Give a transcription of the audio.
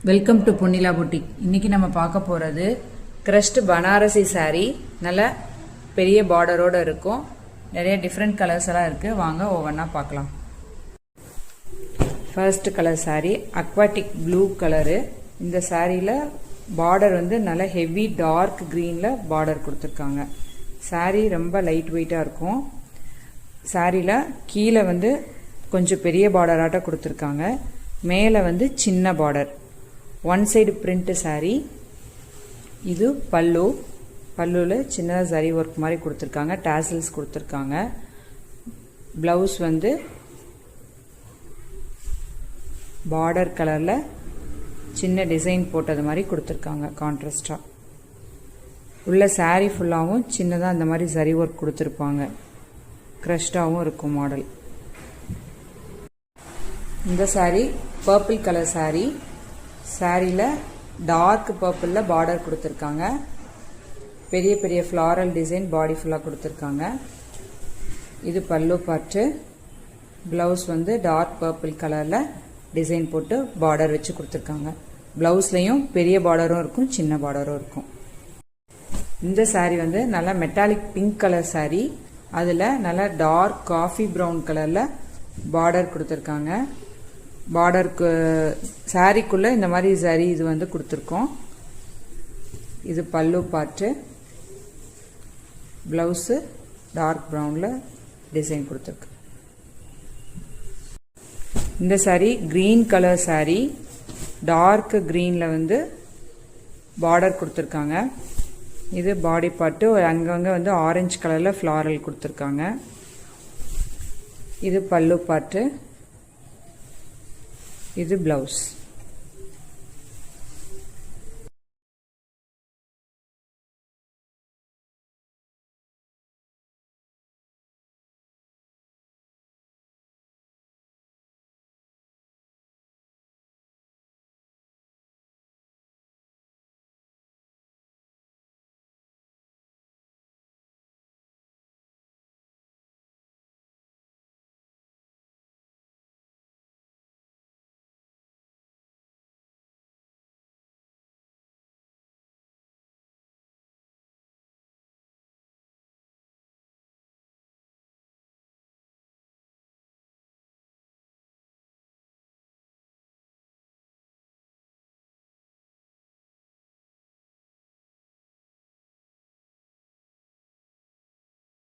Welcome to Ponnila boutique. இன்னைக்கு நம்ம பார்க்க போகிறது கிரஷ்ட் பனாரசி saree. நல்ல பெரிய பார்டரோடு இருக்கும். நிறைய டிஃப்ரெண்ட் கலர்ஸ் எல்லாம் இருக்குது. வாங்க ஒவ்வொன்றா பார்க்கலாம். First colour saree aquatic blue colour. இந்த சாரியில் பார்டர் வந்து நல்ல ஹெவி டார்க் க்ரீனில் பார்டர் கொடுத்துருக்காங்க. saree ரொம்ப லைட் வெயிட்டாக இருக்கும். சாரியில் கீழே வந்து கொஞ்சம் பெரிய பார்டராட்ட கொடுத்துருக்காங்க. மேலே வந்து சின்ன border, one side print saree. இது பல்லுவில் சின்னதாக சரி ஒர்க் மாதிரி கொடுத்துருக்காங்க. டாசல்ஸ் கொடுத்துருக்காங்க. ப்ளவுஸ் வந்து பார்டர் கலரில் சின்ன டிசைன் போட்டது மாதிரி கொடுத்துருக்காங்க கான்ட்ராஸ்டாக. உள்ள saree ஃபுல்லாகவும் சின்னதாக அந்த மாதிரி சரி ஒர்க் கொடுத்துருப்பாங்க. க்ரஷ்டாகவும் இருக்கும் மாடல். இந்த saree பர்பிள் கலர் saree. சாரியில் டார்க் பர்பிளில் பார்டர் கொடுத்துருக்காங்க. பெரிய பெரிய ஃப்ளாரல் டிசைன் பாடி ஃபுல்லாக கொடுத்துருக்காங்க. இது பல்லு பார்ட்டு. ப்ளவுஸ் வந்து டார்க் பர்பிள் கலரில் டிசைன் போட்டு பார்டர் வச்சு கொடுத்துருக்காங்க. ப்ளவுஸ்லேயும் பெரிய பார்டரும் இருக்கும், சின்ன பார்டரும் இருக்கும். இந்த saree வந்து நல்லா மெட்டாலிக் பிங்க் கலர் saree. அதில் நல்லா டார்க் காஃபி ப்ரௌன் கலரில் பார்டர் கொடுத்துருக்காங்க. பார்டருக்கு சாரிக்குள்ளே இந்த மாதிரி சரி இது வந்து கொடுத்துருக்கோம். இது பல்லு பார்ட்டு. ப்ளவுஸு டார்க் ப்ரௌனில் டிசைன் கொடுத்துருக்கு. இந்த saree green colour saree. Dark க்ரீனில் வந்து பார்டர் கொடுத்துருக்காங்க. இது பாடி பார்ட்டு. அங்கங்கே வந்து ஆரஞ்சு கலரில் ஃப்ளாரல் கொடுத்துருக்காங்க. இது பல்லு பார்ட்டு. இது ப்ளவுஸ்.